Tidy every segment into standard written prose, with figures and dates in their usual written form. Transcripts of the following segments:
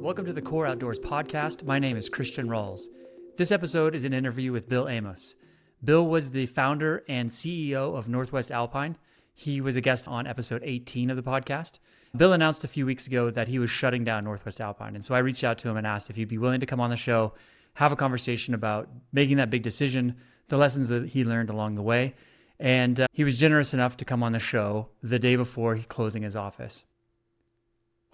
Welcome to the Core Outdoors podcast. My name is Christian Rawls. This episode is an interview with Bill Amos. Bill was the founder and CEO of Northwest Alpine. He was a guest on episode 18 of the podcast. Bill announced a few weeks ago that he was shutting down Northwest Alpine. And so I reached out to him and asked if he'd be willing to come on the show, have a conversation about making that big decision, the lessons that he learned along the way. And he was generous enough to come on the show the day before closing his office.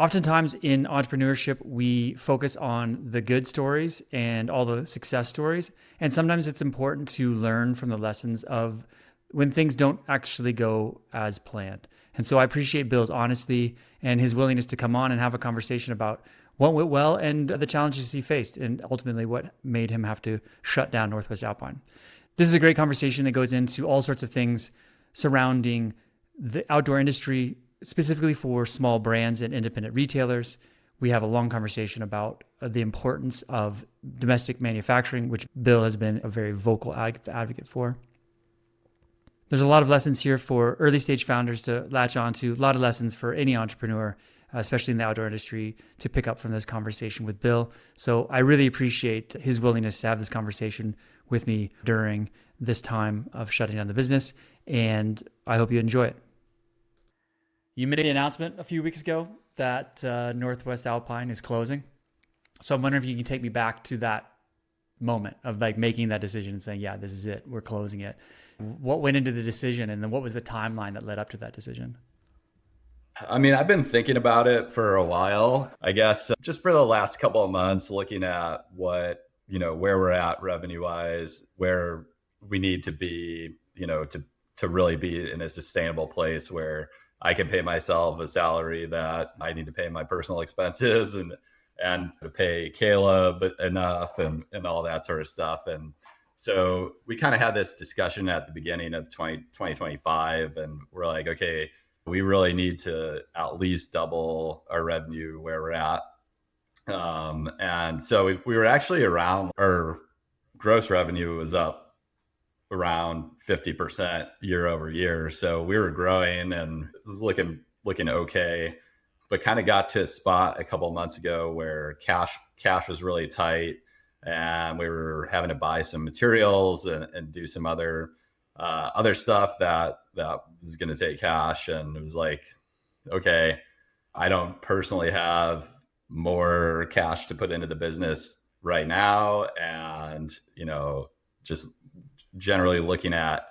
Oftentimes in entrepreneurship, we focus on the good stories and all the success stories. And sometimes it's important to learn from the lessons of when things don't actually go as planned. And so I appreciate Bill's honesty and his willingness to come on and have a conversation about what went well and the challenges he faced and ultimately what made him have to shut down Northwest Alpine. This is a great conversation that goes into all sorts of things surrounding the outdoor industry, specifically for small brands and independent retailers. We have a long conversation about the importance of domestic manufacturing, which Bill has been a very vocal advocate for. There's a lot of lessons here for early stage founders to latch on to, a lot of lessons for any entrepreneur, especially in the outdoor industry, to pick up from this conversation with Bill. So I really appreciate his willingness to have this conversation with me during this time of shutting down the business, and I hope you enjoy it. You made the announcement a few weeks ago that Northwest Alpine is closing. So I'm wondering if you can take me back to that moment of like making that decision and saying, yeah, this is it, we're closing it. What went into the decision, and then what was the timeline that led up to that decision? I mean, I've been thinking about it for a while, I guess, just for the last couple of months, looking at what, where we're at revenue wise, where we need to be, to really be in a sustainable place where I can pay myself a salary that I need to pay my personal expenses and to pay Caleb enough and all that sort of stuff. And so we kind of had this discussion at the beginning of 2025, and we're like, okay, we really need to at least double our revenue where we're at. And so we were actually around, our gross revenue was up around 50% year over year. So we were growing and it was looking okay, but kind of got to a spot a couple of months ago where cash was really tight, and we were having to buy some materials and do some other stuff that was going to take cash. And it was like, okay, I don't personally have more cash to put into the business right now. And, just generally looking at,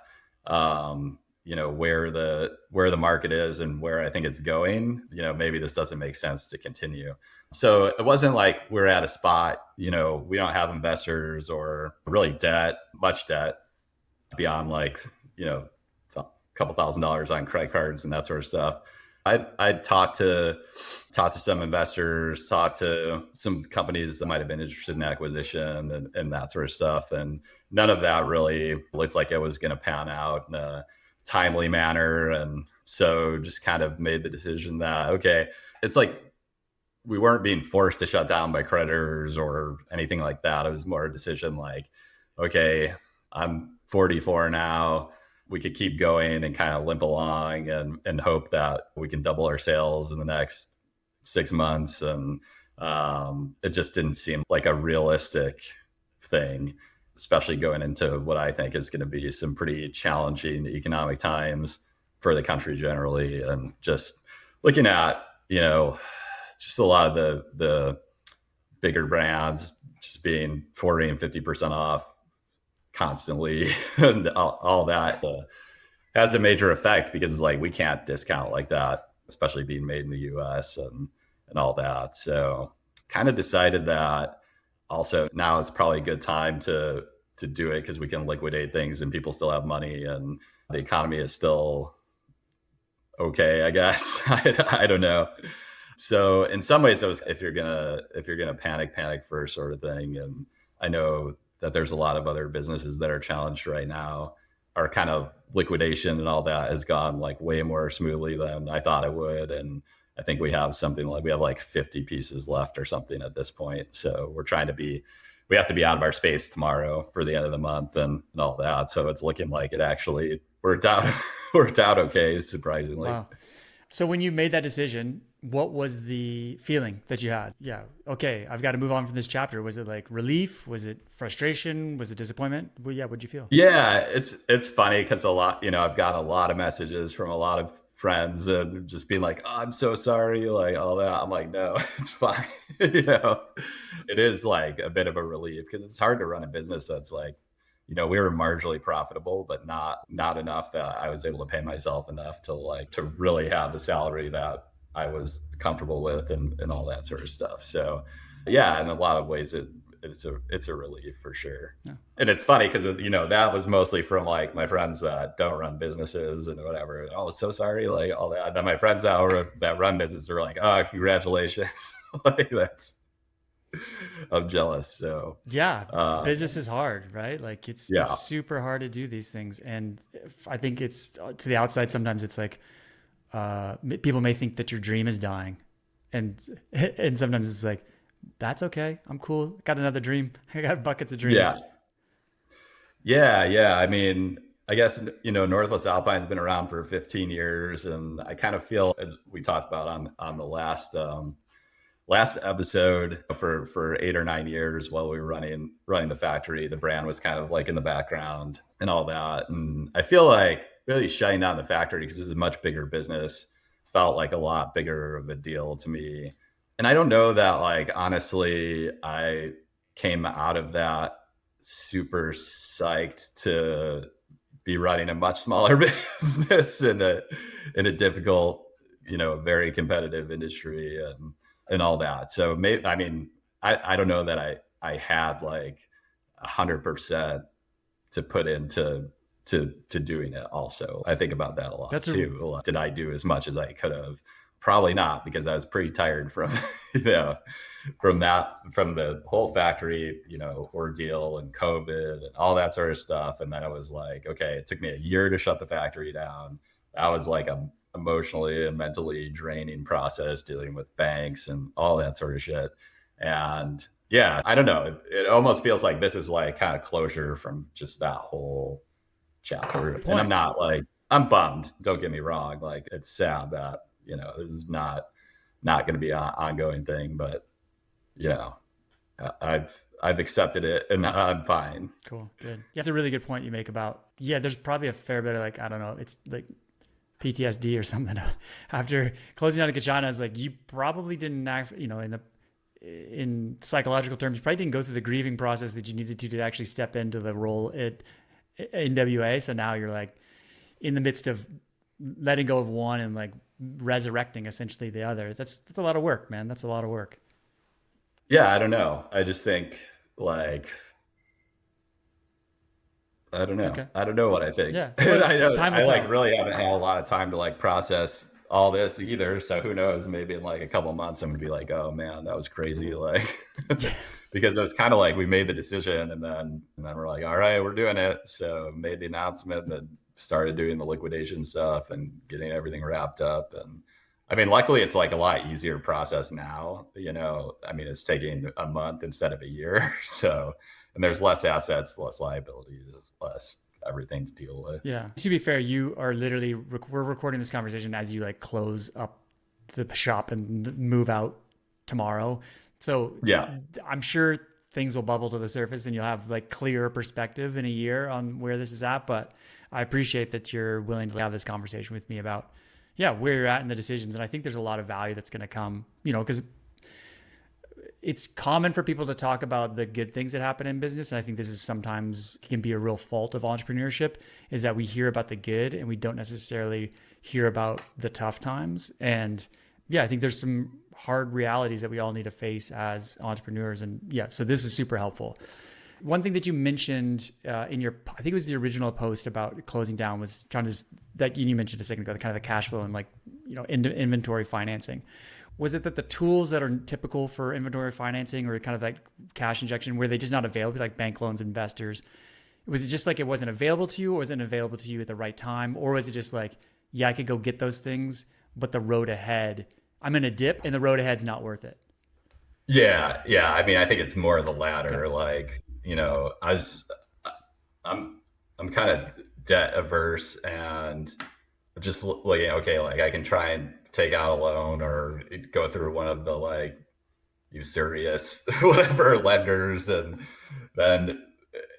where the market is and where I think it's going, maybe this doesn't make sense to continue. So it wasn't like we're at a spot, we don't have investors or really much debt beyond like, a couple $1,000s on credit cards and that sort of stuff. I talked to some investors, talked to some companies that might have been interested in acquisition and that sort of stuff. And none of that really looked like it was going to pan out in a timely manner. And so just kind of made the decision that, okay, it's like we weren't being forced to shut down by creditors or anything like that. It was more a decision like, okay, I'm 44 now. We could keep going and kind of limp along and hope that we can double our sales in the next 6 months. And it just didn't seem like a realistic thing, especially going into what I think is going to be some pretty challenging economic times for the country generally. And just looking at, just a lot of the bigger brands just being 40 and 50% off constantly and all that has a major effect, because it's like we can't discount like that, especially being made in the US and all that. So kind of decided that also now is probably a good time to do it, because we can liquidate things and people still have money and the economy is still okay, I guess. I don't know. So in some ways it was, if you're gonna panic first sort of thing. And I know that there's a lot of other businesses that are challenged right now. Our kind of liquidation and all that has gone like way more smoothly than I thought it would. And I think we have like 50 pieces left or something at this point. So we have to be out of our space tomorrow for the end of the month and all that. So it's looking like it actually worked out okay, surprisingly. Wow. So when you made that decision, what was the feeling that you had? Yeah, okay, I've got to move on from this chapter. Was it like relief? Was it frustration? Was it disappointment? Well, yeah, what'd you feel? Yeah, it's funny because a lot, I've got a lot of messages from a lot of friends and just being like, "Oh, I'm so sorry," like all that. I'm like, "No, it's fine." you know, it is like a bit of a relief because it's hard to run a business that's like, we were marginally profitable, but not enough that I was able to pay myself enough to really have the salary that I was comfortable with and all that sort of stuff. So, yeah, in a lot of ways, it's a relief for sure. Yeah. And it's funny because that was mostly from like my friends that don't run businesses and whatever. Oh, so sorry, like all that. And then my friends that run businesses are like, "Oh, congratulations!" like I'm jealous. So Yeah, business is hard, right? Like it's yeah, super hard to do these things, and I think it's to the outside. Sometimes it's like people may think that your dream is dying, and and sometimes it's like that's okay. I'm cool. Got another dream. I got buckets of dreams. yeah, yeah. I mean, I guess Northwest Alpine's been around for 15 years, and I kind of feel, as we talked about on the last episode, for 8 or 9 years while we were running the factory, the brand was kind of like in the background and all that. And I feel like really shutting down the factory, because it was a much bigger business, felt like a lot bigger of a deal to me. And I don't know that, like, honestly, I came out of that super psyched to be running a much smaller business in a difficult, very competitive industry and all that. So maybe, I mean, I don't know that I had like 100% to put into to doing it. Also, I think about that a lot That's too. Did I do as much as I could have? Probably not, because I was pretty tired from from the whole factory ordeal and COVID and all that sort of stuff. And then I was like, okay, it took me a year to shut the factory down. That was like a emotionally and mentally draining process, dealing with banks and all that sort of shit. And yeah, I don't know. It almost feels like this is like kind of closure from just that whole chapter. And I'm not like, I'm bummed. Don't get me wrong. Like, it's sad that, this is not going to be an ongoing thing, but I've accepted it and I'm fine. cool. Good. Yeah, it's a really good point you make about, yeah, there's probably a fair bit of like, I don't know, it's like PTSD or something after closing down a Kachana. Is like, you probably didn't act, in psychological terms, you probably didn't go through the grieving process that you needed to actually step into the role at NWA. So now you're like in the midst of letting go of one and like resurrecting essentially the other. That's a lot of work, man. That's a lot of work. Yeah, I don't know. I just think, like, I don't know. Okay. I don't know what I think. Yeah. I know Time I will like tell. really haven't had a lot of time to like process all this either. So who knows? Maybe in like a couple of months, I'm gonna be like, "Oh man, that was crazy!" Like, because it was kind of like we made the decision, and then we're like, "All right, we're doing it." So made the announcement, and started doing the liquidation stuff and getting everything wrapped up. And I mean, luckily, it's like a lot easier process now. I mean, it's taking a month instead of a year. So, and there's less assets, less liabilities, less everything to deal with. Yeah. To be fair, you are literally, we're recording this conversation as you like close up the shop and move out tomorrow. So Yeah. I'm sure things will bubble to the surface and you'll have like clearer perspective in a year on where this is at. But I appreciate that you're willing to have this conversation with me about, yeah, where you're at in the decisions. And I think there's a lot of value that's going to come, because it's common for people to talk about the good things that happen in business. And I think this is sometimes can be a real fault of entrepreneurship, is that we hear about the good and we don't necessarily hear about the tough times. And yeah, I think there's some hard realities that we all need to face as entrepreneurs. And yeah, so this is super helpful. One thing that you mentioned in your, I think it was the original post about closing down, was kind of that you mentioned a second ago, kind of the cash flow and like, inventory financing. Was it that the tools that are typical for inventory financing or kind of like cash injection, were they just not available, like bank loans, investors? Was it just like it wasn't available to you, or wasn't available to you at the right time? Or was it just like, yeah, I could go get those things, but the road ahead, I'm in a dip and the road ahead's not worth it? Yeah. Yeah. I mean, I think it's more of the latter. Okay. Like, I'm kind of debt averse and just like, okay, like I can try and take out a loan or go through one of the like usurious whatever lenders, and then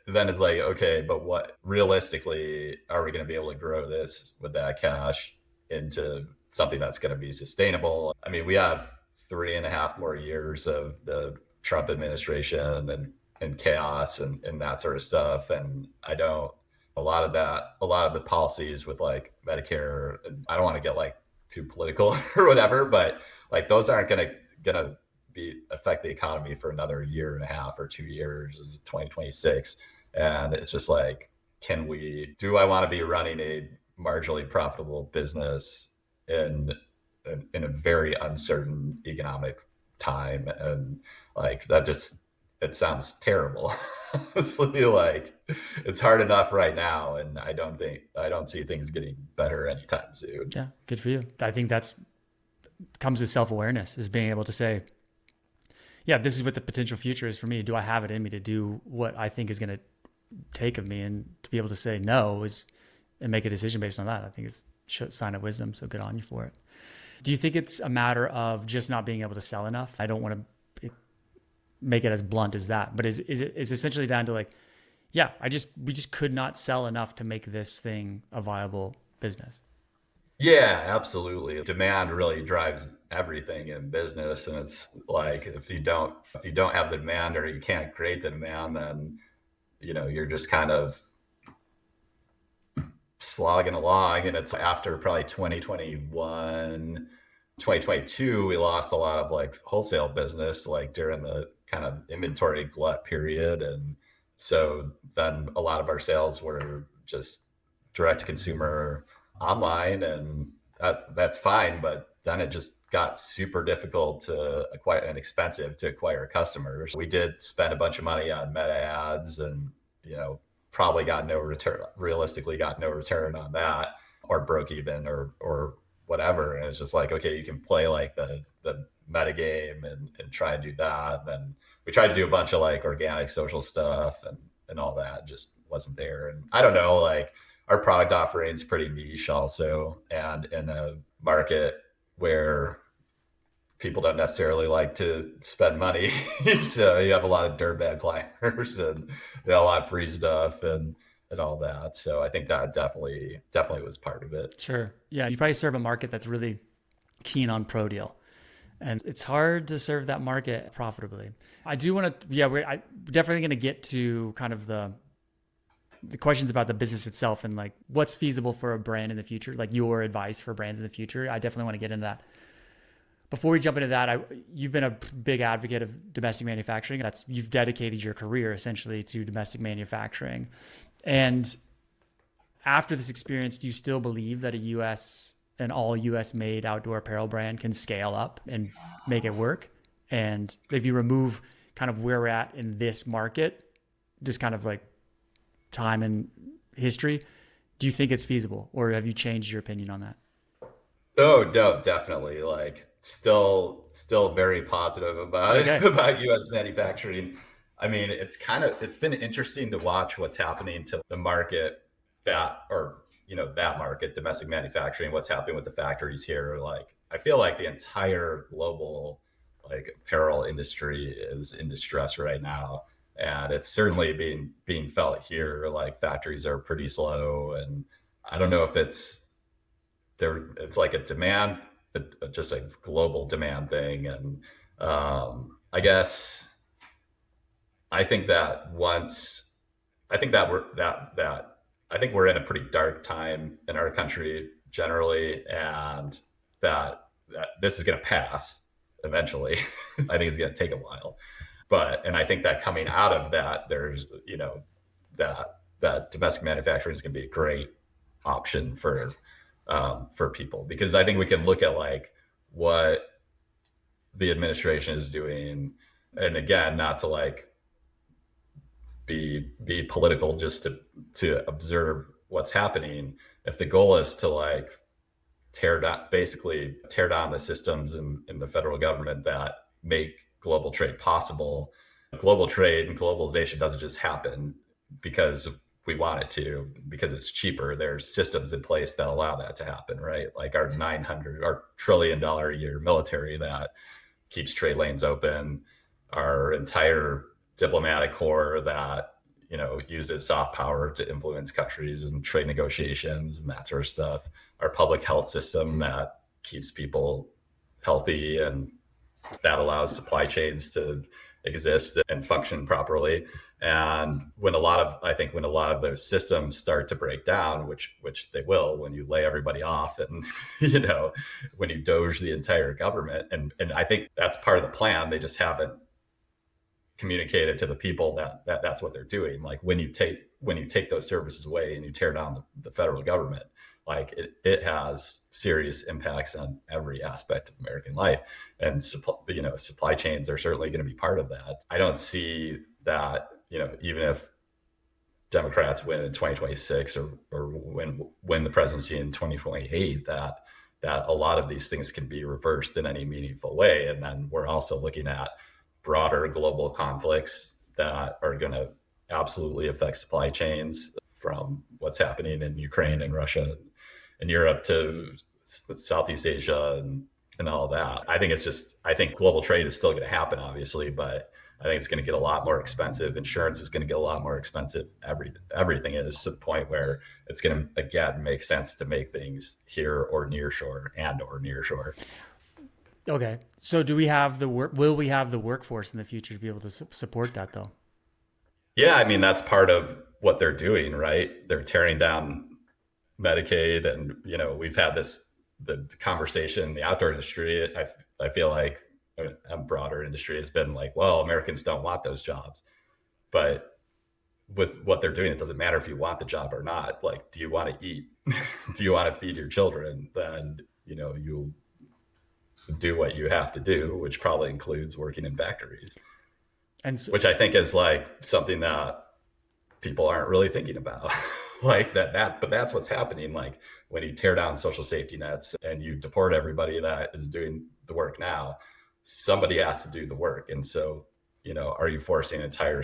it's like, okay, but what realistically are we going to be able to grow this with that cash into something that's going to be sustainable? I mean, we have 3.5 more years of the Trump administration and chaos and that sort of stuff. And I don't, a lot of the policies with like Medicare, and I don't want to get like too political or whatever, but like those aren't gonna be affect the economy for another 1.5 or 2 years, 2026. And it's just like, do I want to be running a marginally profitable business in a very uncertain economic time? And like that just, it sounds terrible. It's like, it's hard enough right now, and I don't see things getting better anytime soon. Yeah, good for you. I think that's comes with self-awareness, is being able to say, yeah, this is what the potential future is for me. Do I have it in me to do what I think is going to take of me? And to be able to say no and make a decision based on that, I think it's a sign of wisdom. So good on you for it. Do you think it's a matter of just not being able to sell enough? I don't want to make it as blunt as that, but is it essentially down to like, yeah, we just could not sell enough to make this thing a viable business? Yeah, absolutely. Demand really drives everything in business, and it's like if you don't have the demand, or you can't create the demand, then you're just kind of slogging along. And it's after probably 2021, 2022, we lost a lot of like wholesale business, like during the kind of inventory glut period. And so then a lot of our sales were just direct to consumer online, and that's fine. But then it just got super difficult to acquire and expensive to acquire customers. We did spend a bunch of money on meta ads, and probably got no return, realistically got no return on that, or broke even, or whatever. And it's just like, okay, you can play like the meta game and try and do that. And then we tried to do a bunch of like organic social stuff, and all that just wasn't there. And I don't know, like our product offering is pretty niche also, and in a market where people don't necessarily like to spend money. So you have a lot of dirtbag climbers, and they all want free stuff and all that. So I think that definitely was part of it. Sure. Yeah. You probably serve a market that's really keen on pro deal, and it's hard to serve that market profitably. I do want to, yeah, we're definitely going to get to kind of the questions about the business itself and like what's feasible for a brand in the future, like your advice for brands in the future. I definitely want to get into that. Before we jump into that, you've been a big advocate of domestic manufacturing. You've dedicated your career essentially to domestic manufacturing. And after this experience, do you still believe that an all US made outdoor apparel brand can scale up and make it work? And if you remove kind of where we're at in this market, just kind of like time and history, do you think it's feasible, or have you changed your opinion on that? Oh no, definitely. Like still very positive about Okay. about US manufacturing. I mean, it's been interesting to watch what's happening to the market, that market, domestic manufacturing, what's happening with the factories here. Like I feel like the entire global like apparel industry is in distress right now. And it's certainly being felt here. Like factories are pretty slow, and I don't know if it's like a demand, just a global demand thing. And I guess I think that we're in a pretty dark time in our country generally, and that this is going to pass eventually. I think it's going to take a while, and I think that coming out of that, there's that domestic manufacturing is going to be a great option for people, because I think we can look at like what the administration is doing, and again, not to like be political, just to observe what's happening. If the goal is to like tear down the systems in the federal government that make global trade possible, global trade and globalization doesn't just happen because we want it to because it's cheaper. There's systems in place that allow that to happen, right? Like our $900 trillion a year military that keeps trade lanes open, our entire diplomatic corps that uses soft power to influence countries and trade negotiations and that sort of stuff, our public health system that keeps people healthy and that allows supply chains to exist and function properly. And when a lot of those systems start to break down, which they will, when you lay everybody off and when you doge the entire government, and I think that's part of the plan. They just haven't communicated to the people that that's what they're doing. Like when you take those services away and you tear down the federal government, like it has serious impacts on every aspect of American life, and supply chains are certainly going to be part of that. I don't see that, even if Democrats win in 2026 or win the presidency in 2028, that a lot of these things can be reversed in any meaningful way. And then we're also looking at broader global conflicts that are going to absolutely affect supply chains, from what's happening in Ukraine and Russia and Europe to Southeast Asia and all that. I think global trade is still going to happen, obviously, but I think it's going to get a lot more expensive. Insurance is going to get a lot more expensive. Everything is, to the point where it's going to, again, make sense to make things here or near shore. Okay. So will we have the workforce in the future to be able to support that though? Yeah. I mean, that's part of what they're doing, right? They're tearing down Medicaid, and, we've had the conversation in the outdoor industry. I feel like a broader industry has been like, well, Americans don't want those jobs, but with what they're doing, it doesn't matter if you want the job or not. Like, do you want to eat? Do you want to feed your children? Then, you'll do what you have to do, which probably includes working in factories. And so, which I think is like something that people aren't really thinking about. Like but that's what's happening. Like when you tear down social safety nets and you deport everybody that is doing the work now, somebody has to do the work. And so, are you forcing entire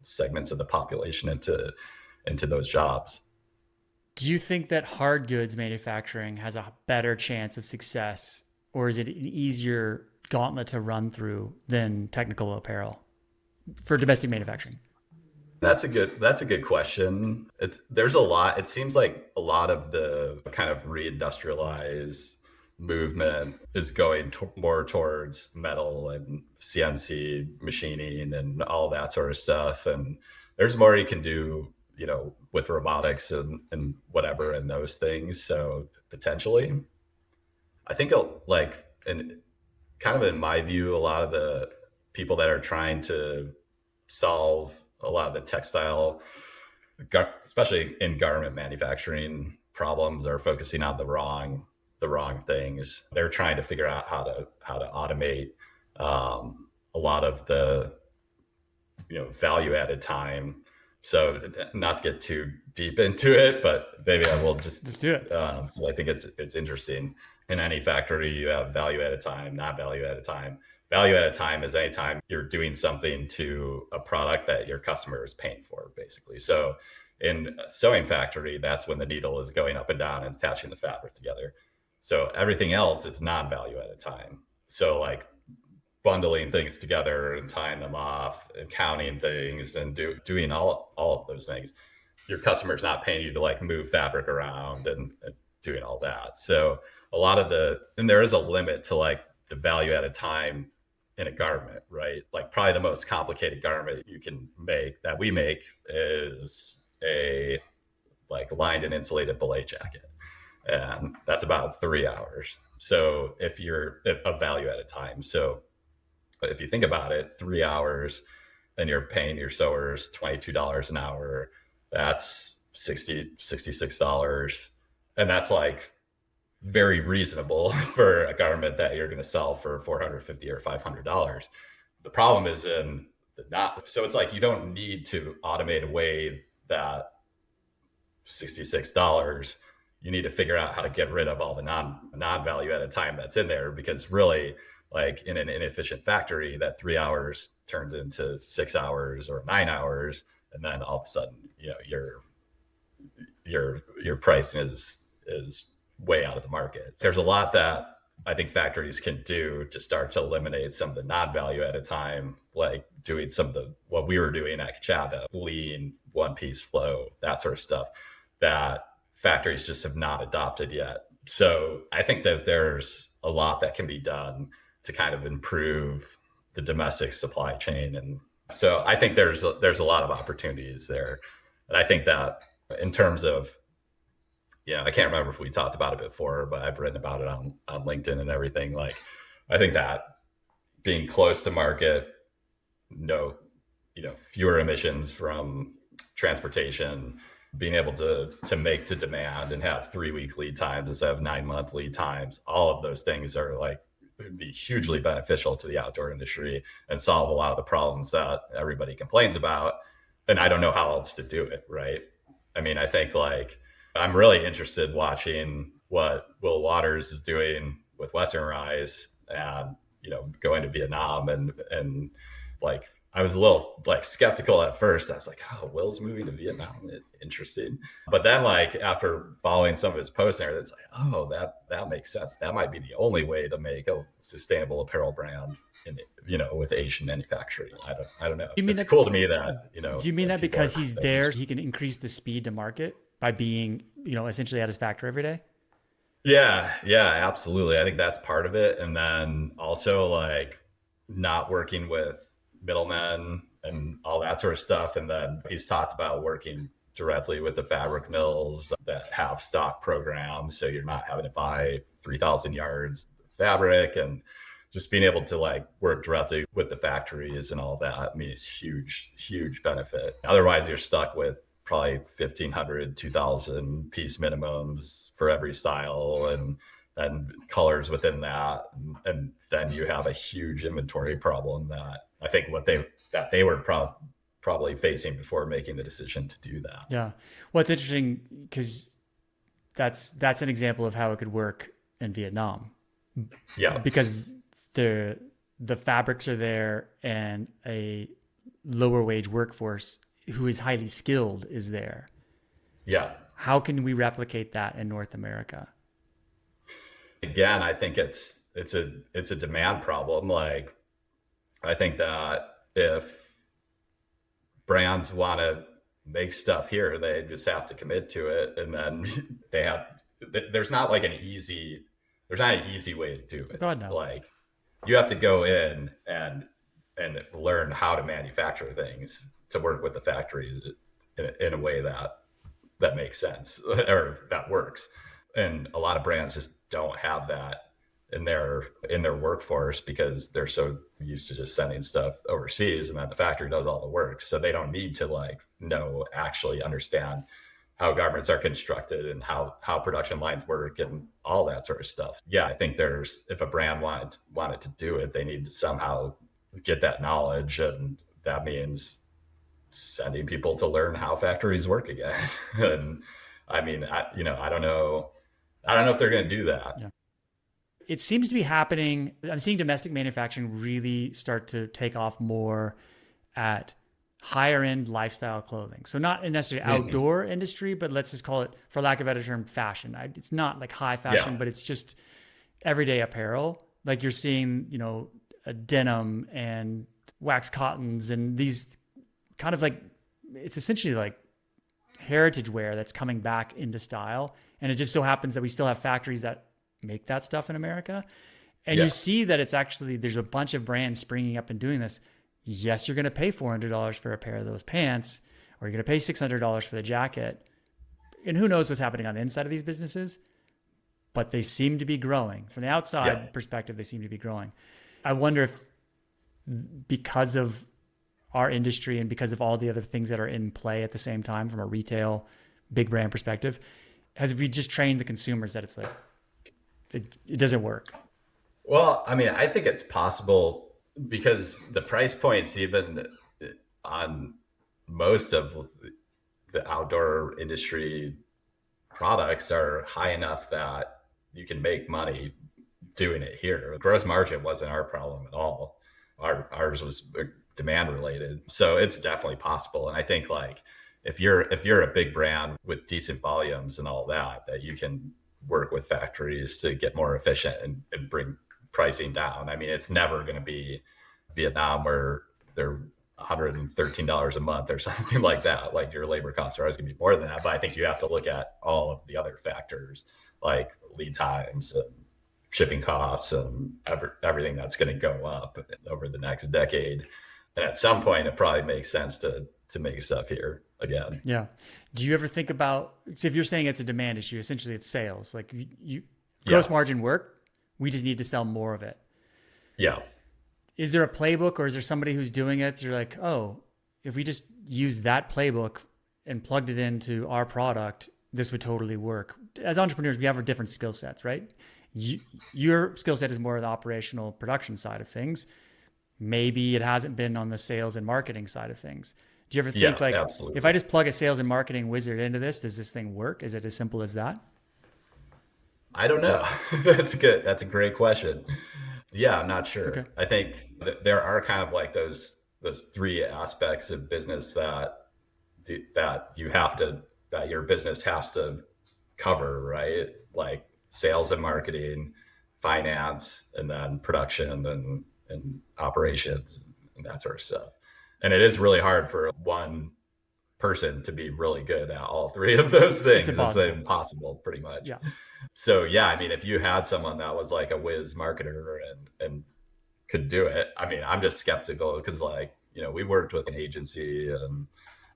segments of the population into those jobs? Do you think that hard goods manufacturing has a better chance of success, or is it an easier gauntlet to run through than technical apparel for domestic manufacturing? That's a good question. It seems like a lot of the kind of reindustrialize movement is going more towards metal and CNC machining and all that sort of stuff. And there's more you can do, with robotics and whatever, and those things. So potentially, I think in my view, a lot of the people that are trying to solve a lot of the textile, especially in garment manufacturing problems, are focusing on the wrong things. They're trying to figure out how to automate a lot of the value added time. So not to get too deep into it, but maybe I will just do it. I think it's interesting. In any factory, you have value added time, not value added time. Value added time is any time you're doing something to a product that your customer is paying for, basically. So in a sewing factory, that's when the needle is going up and down and attaching the fabric together. So everything else is non-value added time. So like bundling things together and tying them off and counting things and doing all of those things, your customer's not paying you to like move fabric around and doing all that. So and there is a limit to like the value added time in a garment, right? Like probably the most complicated garment you can make that we make is a like lined and insulated belay jacket. And that's about 3 hours. So if you're a value added time. So if you think about it, 3 hours and you're paying your sewers $22 an hour, that's $66. And that's like very reasonable for a garment that you're going to sell for $450 or $500. The problem is in the not. So it's like you don't need to automate away that $66. You need to figure out how to get rid of all the non-value added time that's in there, because really, like in an inefficient factory, that 3 hours turns into 6 hours or 9 hours, and then all of a sudden, you're your pricing is way out of the market. There's a lot that I think factories can do to start to eliminate some of the non-value added time, like doing some of what we were doing at Kachada, lean, one piece flow, that sort of stuff that factories just have not adopted yet. So I think that there's a lot that can be done to kind of improve the domestic supply chain. And so I think there's a lot of opportunities there. And I think that in terms of, I can't remember if we talked about it before, but I've written about it on LinkedIn and everything. Like, I think that being close to market, fewer emissions from transportation, being able to make to demand and have 3-week lead times instead of 9-month lead times, all of those things are like, would be hugely beneficial to the outdoor industry and solve a lot of the problems that everybody complains about. And I don't know how else to do it, right? I mean, I think like, I'm really interested watching what Will Waters is doing with Western Rise and, going to Vietnam and like, I was a little like skeptical at first. I was like, oh, Will's moving to Vietnam. Interesting. But then like after following some of his posts there, it's like, oh, that makes sense. That might be the only way to make a sustainable apparel brand with Asian manufacturing. I don't know. It's cool to me that, Do you mean that because he's there, he can increase the speed to market by being, essentially at his factory every day? Yeah, absolutely. I think that's part of it. And then also like not working with middlemen and all that sort of stuff. And then he's talked about working directly with the fabric mills that have stock programs. So you're not having to buy 3,000 yards of fabric, and just being able to like work directly with the factories and all that. I mean, it's huge benefit. Otherwise you're stuck with probably 1,500, 2,000 piece minimums for every style and colors within that. And then you have a huge inventory problem that I think they were probably facing before making the decision to do that. Yeah. Well, it's interesting because that's an example of how it could work in Vietnam. Yeah. Because the fabrics are there and a lower wage workforce who is highly skilled is there. Yeah. How can we replicate that in North America? Again, I think it's a demand problem. Like, I think that if brands want to make stuff here, they just have to commit to it. And then there's not an easy way to do it. God, no. Like, you have to go in and learn how to manufacture things to work with the factories in a way that makes sense or that works. And a lot of brands just don't have that in their workforce because they're so used to just sending stuff overseas, and then the factory does all the work. So they don't need to actually understand how garments are constructed and how production lines work and all that sort of stuff. Yeah, I think if a brand wanted to do it, they need to somehow get that knowledge, and that means sending people to learn how factories work again. And I mean, I don't know if they're going to do that. Yeah. It seems to be happening. I'm seeing domestic manufacturing really start to take off more at higher end lifestyle clothing. So not necessarily outdoor industry, but let's just call it, for lack of a better term, fashion. It's not like high fashion, but it's just everyday apparel. Like you're seeing, a denim and wax cottons and these kind of it's essentially like heritage wear that's coming back into style. And it just so happens that we still have factories that make that stuff in America. And you see that there's a bunch of brands springing up and doing this. Yes, you're going to pay $400 for a pair of those pants, or you're going to pay $600 for the jacket. And who knows what's happening on the inside of these businesses, but they seem to be growing. From the outside perspective, they seem to be growing. I wonder if because of our industry and because of all the other things that are in play at the same time from a retail big brand perspective, has we just trained the consumers that it's it doesn't work? Well, I mean, I think it's possible because the price points, even on most of the outdoor industry products, are high enough that you can make money doing it here. Gross margin wasn't our problem at all. Ours was demand related. So it's definitely possible. And I think if you're a big brand with decent volumes and all that you can work with factories to get more efficient and bring pricing down. I mean, it's never going to be Vietnam where they're $113 a month or something like that. Like your labor costs are always going to be more than that. But I think you have to look at all of the other factors like lead times and shipping costs and everything that's going to go up over the next decade. And at some point, it probably makes sense to make stuff here again. Yeah. Do you ever think about, so if you're saying it's a demand issue, essentially it's sales, like you gross margin work, we just need to sell more of it. Yeah. Is there a playbook or is there somebody who's doing it? You're like, oh, if we just use that playbook and plugged it into our product, this would totally work. As entrepreneurs, we have our different skill sets, right? Your skill set is more of the operational production side of things. Maybe it hasn't been on the sales and marketing side of things. Do you ever think absolutely. If I just plug a sales and marketing wizard into this, does this thing work? Is it as simple as that? I don't know. That's good. That's a great question. Yeah, I'm not sure. Okay. I think there are kind of like those three aspects of business that your business has to cover, right? Like sales and marketing, finance, and then production and operations and that sort of stuff. And it is really hard for one person to be really good at all three of those things. It's impossible pretty much. Yeah. So yeah, I mean, if you had someone that was like a whiz marketer and could do it, I mean, I'm just skeptical because we worked with an agency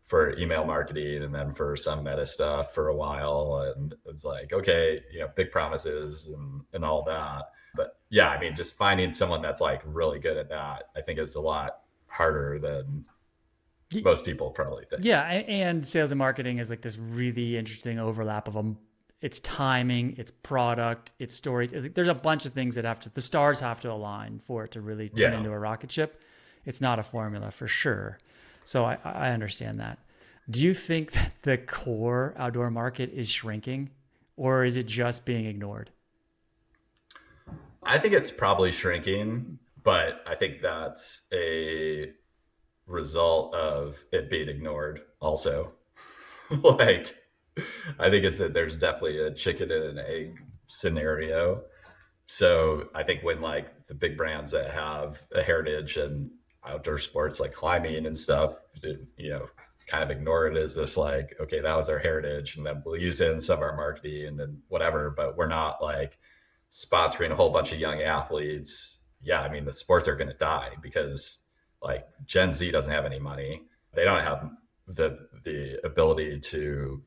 for email marketing and then for some meta stuff for a while. And it's like, okay, big promises and all that. But yeah, I mean, just finding someone that's like really good at that, I think is a lot harder than most people probably think. Yeah. And sales and marketing is like this really interesting overlap of them. It's timing, it's product, it's story. There's a bunch of things that the stars have to align for it to really turn into a rocket ship. It's not a formula for sure. So I understand that. Do you think that the core outdoor market is shrinking or is it just being ignored? I think it's probably shrinking, but I think that's a result of it being ignored also. Like, I think there's definitely a chicken and an egg scenario. So I think when like the big brands that have a heritage in outdoor sports like climbing and stuff, kind of ignore it as this like, okay, that was our heritage and then we'll use it in some of our marketing and whatever, but we're not like sponsoring a whole bunch of young athletes. Yeah, I mean, the sports are going to die because like Gen Z doesn't have any money. They don't have the ability to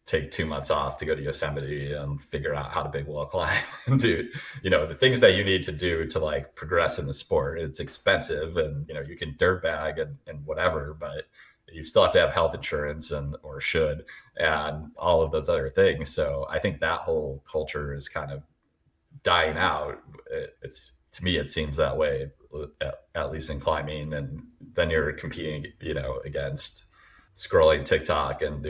take 2 months off to go to Yosemite and figure out how to big wall climb and do, the things that you need to do to like progress in the sport. It's expensive and, you can dirtbag and whatever, but you still have to have health insurance or should, and all of those other things. So I think that whole culture is kind of dying out. To me, it seems that way, at least in climbing. And then you're competing, against scrolling TikTok and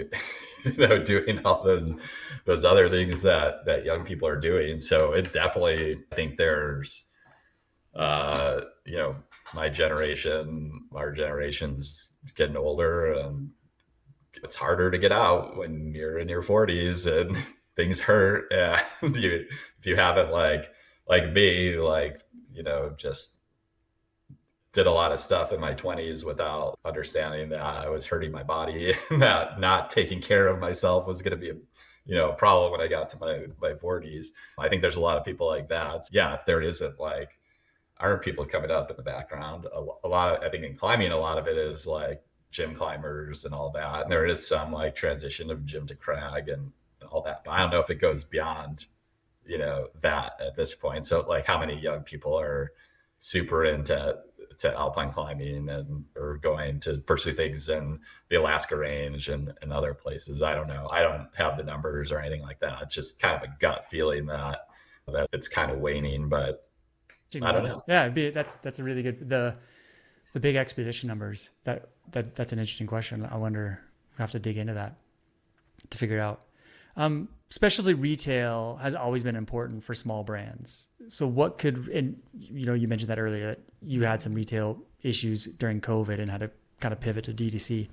doing all those other things that young people are doing. So it definitely, I think there's, my generation, our generation's getting older, and it's harder to get out when you're in your 40s and things hurt. And if you haven't like me, just did a lot of stuff in my 20s without understanding that I was hurting my body and that not taking care of myself was going to be a problem when I got to my 40s. I think there's a lot of people like that. Yeah, if there isn't aren't people coming up in the background, a lot, I think in climbing, a lot of it is like gym climbers and all that. And there is some like transition of gym to crag and all that, but I don't know if it goes beyond, that at this point. So like how many young people are super into alpine climbing and or going to pursue things in the Alaska range and other places. I don't know. I don't have the numbers or anything like that. It's just kind of a gut feeling that it's kind of waning, but I don't know. Yeah, that's a really good, the big expedition numbers. That's an interesting question. I wonder, we have to dig into that to figure it out. Specialty retail has always been important for small brands. So what could, and you mentioned that earlier, that you had some retail issues during COVID and had to kind of pivot to DTC.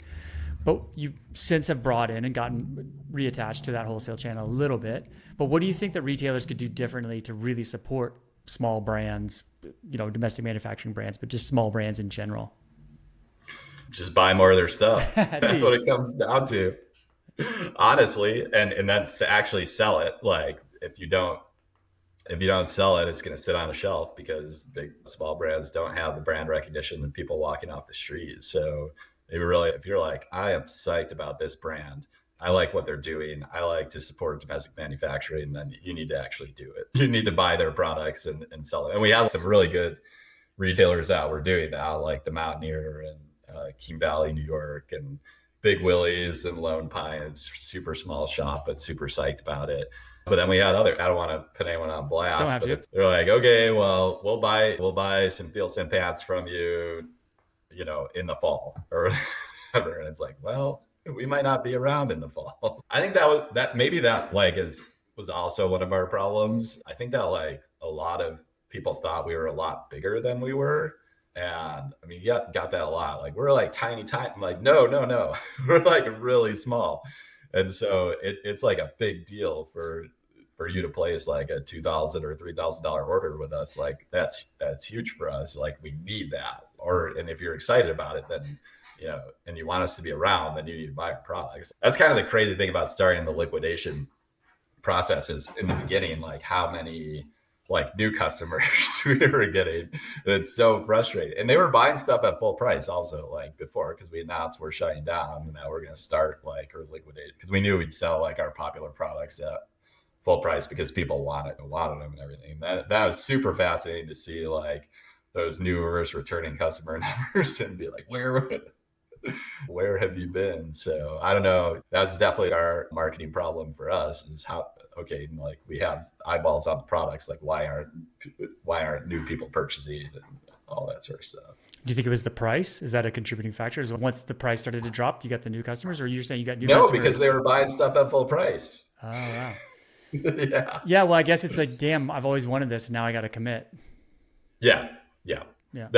But you since have brought in and gotten reattached to that wholesale channel a little bit. But what do you think that retailers could do differently to really support small brands, domestic manufacturing brands, but just small brands in general? Just buy more of their stuff. That's what it comes down to, honestly. And that's to actually sell it. Like if you don't sell it, it's going to sit on a shelf because big small brands don't have the brand recognition and people walking off the street. So if you're like, I am psyched about this brand, I like what they're doing, I like to support domestic manufacturing, then you need to actually do it. You need to buy their products and sell it. And we have some really good retailers that were doing that, like the Mountaineer and Keene Valley, New York, and Big Willie's and Lone Pine. It's a super small shop, but super psyched about it. But then we had I don't want to put anyone on blast, but they're like, okay, well, we'll buy some FieldSim pants from you, in the fall or whatever. And it's like, well, we might not be around in the fall. I think was also one of our problems. I think that like a lot of people thought we were a lot bigger than we were. And I mean, got that a lot. Like we're like tiny. I'm like, no. We're like really small. And so it's like a big deal for you to place like a $2,000 or $3,000 order with us. Like that's huge for us. Like we need that. And if you're excited about it, then, and you want us to be around, then you need to buy our products. That's kind of the crazy thing about starting the liquidation processes in the beginning, like how many like new customers we were getting. It's so frustrating. And they were buying stuff at full price also, like before, because we announced we're shutting down and now we're going to start or liquidate, because we knew we'd sell like our popular products at full price because people wanted them and everything. That was super fascinating to see, like those new returning customer numbers and be like, where have you been? So I don't know. That's definitely our marketing problem for us, is like we have eyeballs on the products. Like why aren't new people purchasing and all that sort of stuff. Do you think it was the price? Is that a contributing factor? Is once the price started to drop, you got the new customers, or you're saying you got new customers? No, because they were buying stuff at full price. Oh, wow. Yeah. Yeah. Well, I guess it's like, damn, I've always wanted this and now I got to commit. Yeah.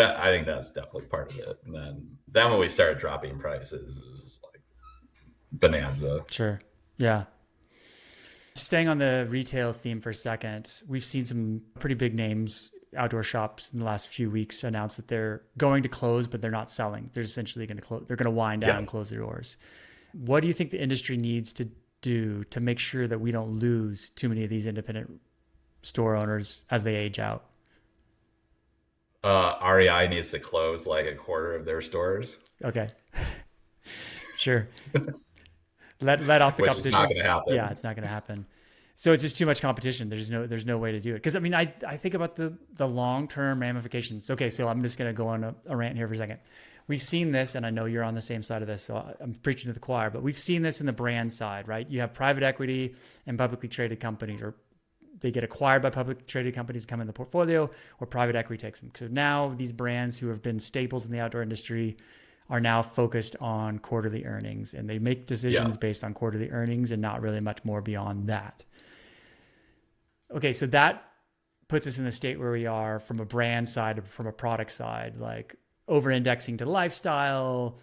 I think that's definitely part of it. And then when we started dropping prices, it was like bonanza. Sure. Yeah. Staying on the retail theme for a second, we've seen some pretty big names, outdoor shops in the last few weeks announce that they're going to close, but they're not selling. They're essentially going to close. They're going to wind down and close their doors. What do you think the industry needs to do to make sure that we don't lose too many of these independent store owners as they age out? REI needs to close like a quarter of their stores. Okay. Sure. Let off the competition. Which is not going to happen. Yeah, it's not going to happen. So it's just too much competition. There's no way to do it. Because I mean, I think about the long-term ramifications. Okay, so I'm just going to go on a rant here for a second. We've seen this, and I know you're on the same side of this, so I'm preaching to the choir, but we've seen this in the brand side, right? You have private equity and publicly traded companies, or they get acquired by publicly traded companies, come in the portfolio, or private equity takes them. So now these brands who have been staples in the outdoor industry are now focused on quarterly earnings, and they make decisions based on quarterly earnings and not really much more beyond that. Okay, so that puts us in the state where we are from a brand side, from a product side, like over-indexing to lifestyle,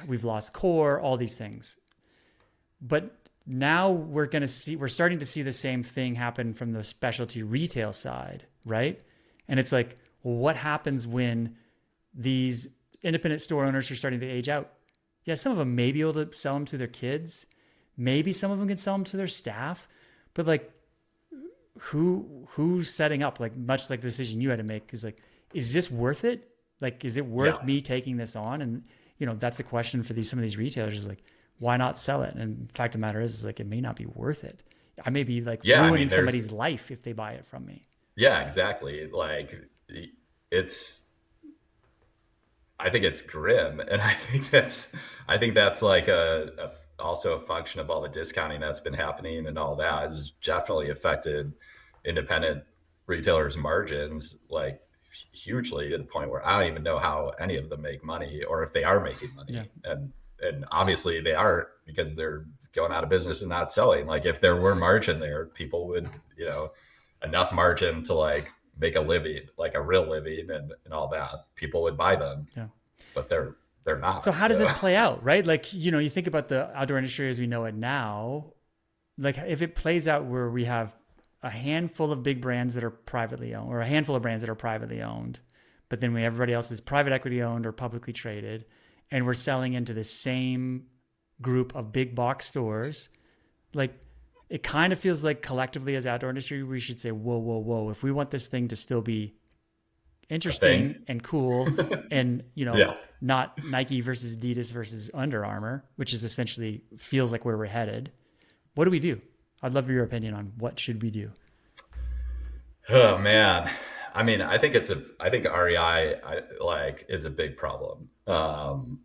we've lost core, all these things. But now we're starting to see the same thing happen from the specialty retail side, right? And it's like, well, what happens when these independent store owners are starting to age out? Yeah, some of them may be able to sell them to their kids. Maybe some of them can sell them to their staff, but like, who's setting up, like much like the decision you had to make is like, is this worth it? Like, is it worth me taking this on? And, that's a question for some of these retailers is like, why not sell it? And the fact of the matter is like, it may not be worth it. I may be like ruining somebody's life if they buy it from me. Yeah, exactly. Like I think it's grim. And I think that's like also a function of all the discounting that's been happening, and all that has definitely affected independent retailers' margins like hugely, to the point where I don't even know how any of them make money, or if they are making money. Yeah. And obviously they aren't, because they're going out of business and not selling. Like if there were margin there, people would, enough margin to like make a living, like a real living and all that, people would buy them. Yeah. But they're not. So how does So this play out, right? Like, you think about the outdoor industry as we know it now, like if it plays out where we have a handful of big brands that are privately owned, or a handful of brands that are privately owned, but then everybody else is private equity owned or publicly traded, and we're selling into the same group of big box stores, like it kind of feels like collectively as outdoor industry, we should say, whoa, whoa, whoa. If we want this thing to still be a thing. interesting and cool and, Yeah. not Nike versus Adidas versus Under Armour, which is essentially feels like where we're headed. What do we do? I'd love your opinion on what should we do. Oh man. I mean, I think REI like is a big problem. And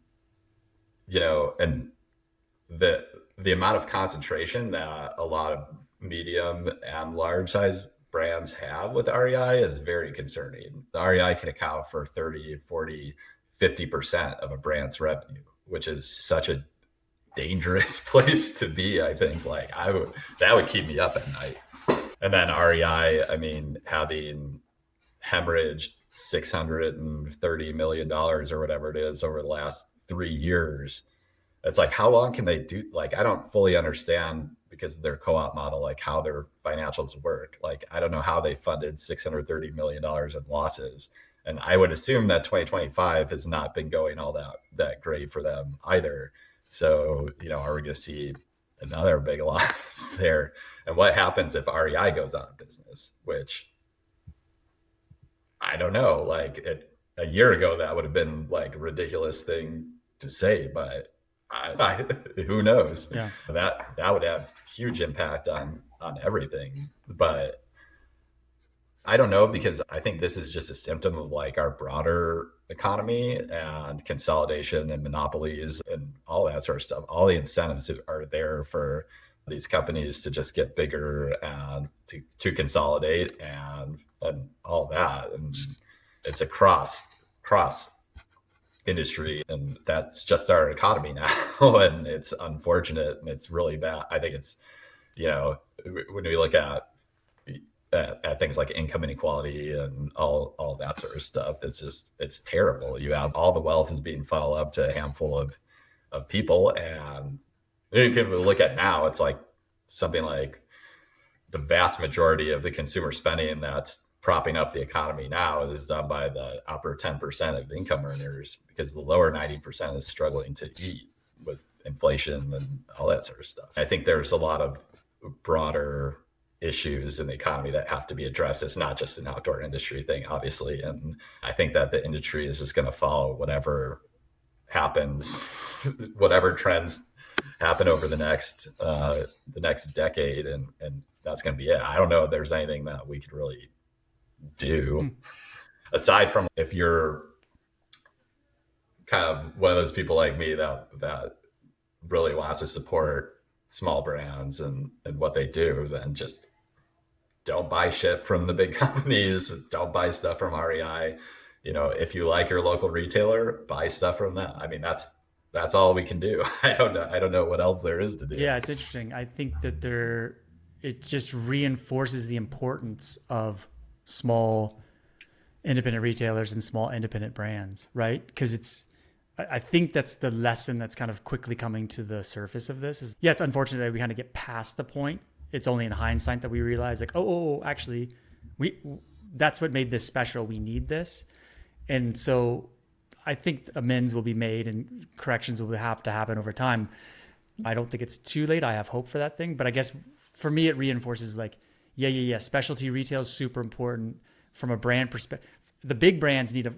the amount of concentration that a lot of medium and large size brands have with REI is very concerning. The REI can account for 30, 40, 50% of a brand's revenue, which is such a dangerous place to be. I think that would keep me up at night. And then REI, I mean, having hemorrhaged $630 million or whatever it is over the last 3 years. It's like, how long can they do? Like, I don't fully understand because of their co-op model, like how their financials work. Like, I don't know how they funded $630 million in losses. And I would assume that 2025 has not been going all that great for them either. So, are we going to see another big loss there? And what happens if REI goes out of business, which I don't know. Like a year ago, that would have been like a ridiculous thing to say, but who knows? Yeah. That would have huge impact on everything. But I don't know, because I think this is just a symptom of like our broader economy and consolidation and monopolies and all that sort of stuff. All the incentives are there for these companies to just get bigger and to consolidate and all that. And it's a cross industry, and that's just our economy now. And it's unfortunate and it's really bad. I think it's, when we look at things like income inequality and all that sort of stuff, it's terrible. You have all the wealth is being funneled up to a handful of people. And if you look at now, it's like something like the vast majority of the consumer spending that's propping up the economy now is done by the upper 10% of income earners, because the lower 90% is struggling to eat with inflation and all that sort of stuff. I think there's a lot of broader issues in the economy that have to be addressed. It's not just an outdoor industry thing, obviously. And I think that the industry is just going to follow whatever happens, whatever trends happen over the next decade. And that's going to be it. I don't know if there's anything that we could really do aside from if you're kind of one of those people like me that really wants to support small brands and what they do, then just don't buy shit from the big companies. Don't buy stuff from REI. If you like your local retailer, buy stuff from them. I mean, that's all we can do. I don't know what else there is to do. Yeah, it's interesting. I think that it just reinforces the importance of small independent retailers and small independent brands, right? Because I think that's the lesson that's kind of quickly coming to the surface of this is, it's unfortunate that we kind of get past the point. It's only in hindsight that we realize like, actually that's what made this special. We need this. And so I think amends will be made and corrections will have to happen over time. I don't think it's too late. I have hope for that thing, but I guess for me, it reinforces like, yeah. Specialty retail is super important from a brand perspective. The big brands need to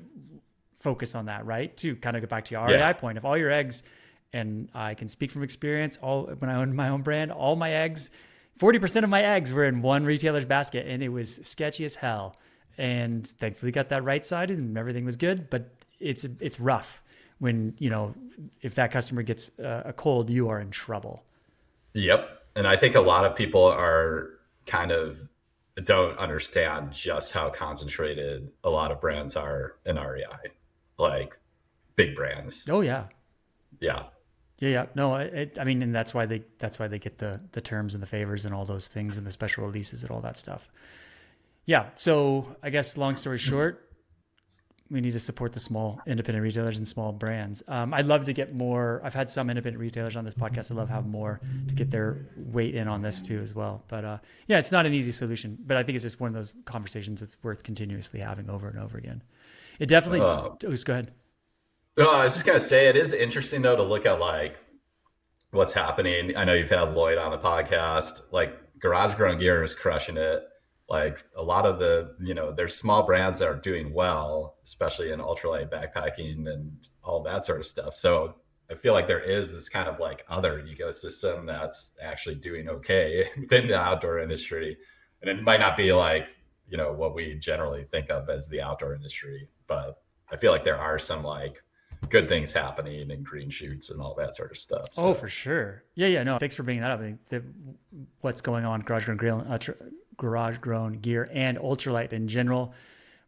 focus on that, right? To kind of get back to your REI point. If all your eggs, and I can speak from experience, when I owned my own brand, all my eggs, 40% of my eggs were in one retailer's basket, and it was sketchy as hell. And thankfully got that right side and everything was good, but it's rough when, if that customer gets a cold, you are in trouble. Yep. And I think a lot of people are kind of don't understand just how concentrated a lot of brands are in REI, like big brands. Oh yeah. Yeah. Yeah. No, I mean, and that's why they get the terms and the favors and all those things and the special releases and all that stuff. Yeah. So I guess long story short, we need to support the small independent retailers and small brands. I'd love to get more. I've had some independent retailers on this podcast. I'd love to have more to get their weight in on this too as well. But yeah, it's not an easy solution, but I think it's just one of those conversations that's worth continuously having over and over again. It definitely, just go ahead. I was just going to say, it is interesting though, to look at like what's happening. I know you've had Lloyd on the podcast, like Garage Grown Gear is crushing it. Like a lot of the, there's small brands that are doing well, especially in ultralight backpacking and all that sort of stuff. So I feel like there is this kind of like other ecosystem that's actually doing okay within the outdoor industry. And it might not be like, what we generally think of as the outdoor industry, but I feel like there are some like good things happening and green shoots and all that sort of stuff. So. Oh, for sure. Yeah. No, thanks for bringing that up. I think what's going on, Garage Grown Gear and ultralight in general.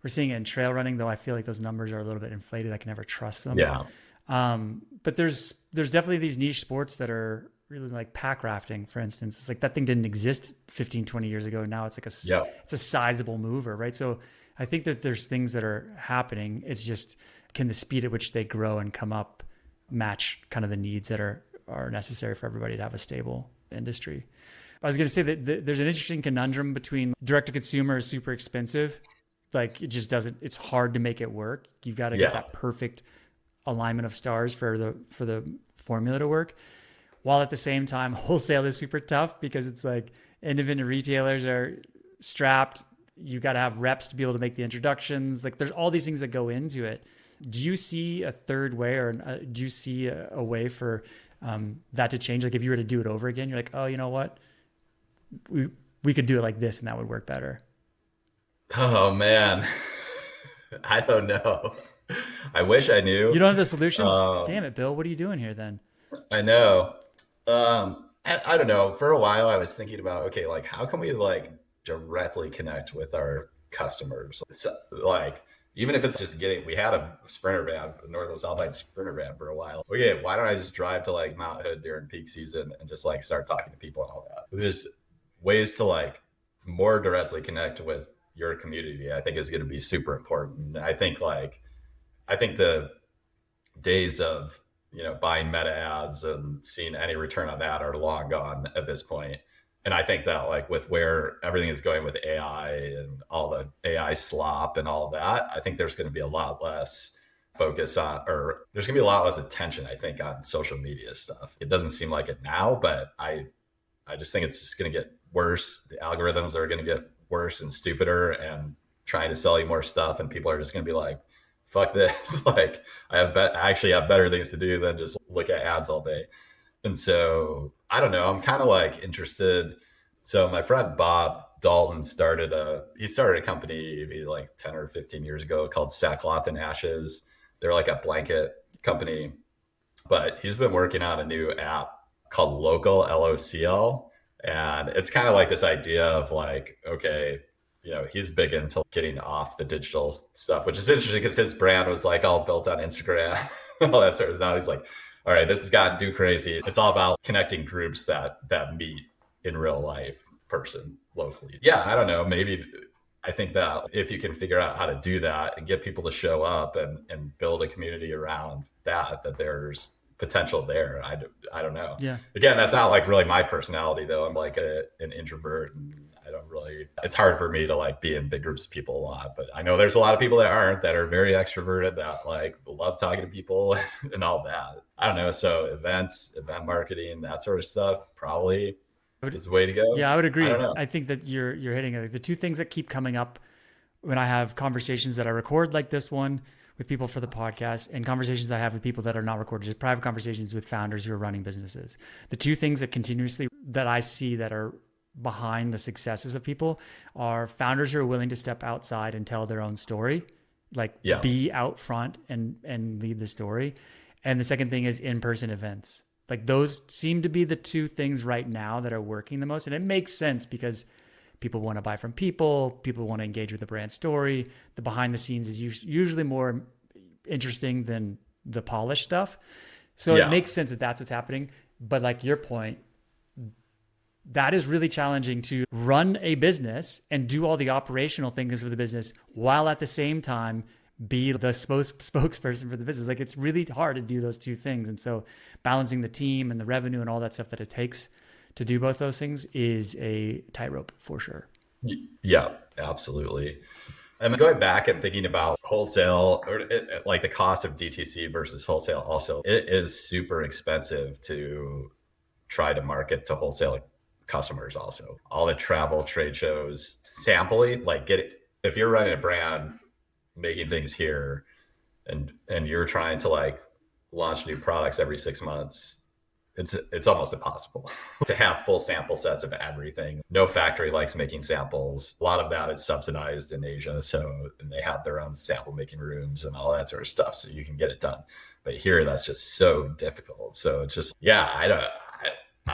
We're seeing it in trail running, though I feel like those numbers are a little bit inflated. I can never trust them. Yeah. But there's definitely these niche sports that are really like pack rafting, for instance. It's like that thing didn't exist 15, 20 years ago. Now it's like it's a sizable mover, right? So I think that there's things that are happening. It's just, can the speed at which they grow and come up match kind of the needs that are necessary for everybody to have a stable industry? I was going to say that there's an interesting conundrum between direct to consumer is super expensive. Like it just doesn't, it's hard to make it work. You've got to get that perfect alignment of stars for the formula to work. While at the same time, wholesale is super tough because it's like independent retailers are strapped. You got to have reps to be able to make the introductions. Like there's all these things that go into it. Do you see a third way, or do you see a way for that to change? Like if you were to do it over again, you're like, oh, you know what? We could do it like this and that would work better. Oh man. I don't know. I wish I knew. You don't have the solutions? Damn it, Bill. What are you doing here then? I know. I don't know. For a while I was thinking about, okay, like how can we like directly connect with our customers? So, like, even if it's just we had a sprinter van, a Northwest Alpine sprinter van for a while. Okay, why don't I just drive to like Mount Hood during peak season and just like start talking to people and all that? There's ways to like more directly connect with your community, I think is going to be super important. I think the days of, buying meta ads and seeing any return on that are long gone at this point. And I think that like with where everything is going with AI and all the AI slop and all that, I think there's going to be a lot less focus on, or there's going to be a lot less attention, I think, on social media stuff. It doesn't seem like it now, but I just think it's just going to get worse. The algorithms are going to get worse and stupider and trying to sell you more stuff. And people are just going to be like, fuck this. Like I actually have better things to do than just look at ads all day. And so I don't know, I'm kind of like interested. So my friend Bob Dalton started a company maybe like 10 or 15 years ago called Sackcloth and Ashes. They're like a blanket company, but he's been working on a new app called Local, LOCL. And it's kind of like this idea of like, okay, he's big into getting off the digital stuff, which is interesting because his brand was like all built on Instagram, all that sort of stuff. Now he's like, all right, this has gotten too crazy. It's all about connecting groups that meet in real life person locally. Yeah, I don't know. Maybe I think that if you can figure out how to do that and get people to show up and build a community around that there's potential there. I don't know. Yeah. Again, that's not like really my personality though. I'm like an introvert and it's hard for me to like be in big groups of people a lot, but I know there's a lot of people that are very extroverted that like love talking to people and all that. I don't know. So event marketing, that sort of stuff probably is the way to go. Yeah, I would agree. I think that you're hitting it. The two things that keep coming up when I have conversations that I record like this one with people for the podcast and conversations I have with people that are not recorded, just private conversations with founders who are running businesses. The two things that I see that are behind the successes of people are founders who are willing to step outside and tell their own story, be out front and lead the story. And the second thing is in-person events. Like those seem to be the two things right now that are working the most. And it makes sense because people want to buy from people want to engage with the brand story. The behind the scenes is usually more interesting than the polished stuff. So it makes sense that that's what's happening. But like your point, that is really challenging to run a business and do all the operational things of the business while at the same time be the spokesperson for the business. Like it's really hard to do those two things. And so balancing the team and the revenue and all that stuff that it takes to do both those things is a tightrope for sure. Yeah, absolutely. And going back and thinking about wholesale or like the cost of DTC versus wholesale, also, it is super expensive to try to market to wholesale customers. Also, all the travel, trade shows, sampling, like if you're running a brand making things here and you're trying to like launch new products every 6 months, it's almost impossible to have full sample sets of everything. No factory likes making samples. A lot of that is subsidized in Asia, and they have their own sample making rooms and all that sort of stuff, so you can get it done. But here, that's just so difficult. So it's just, I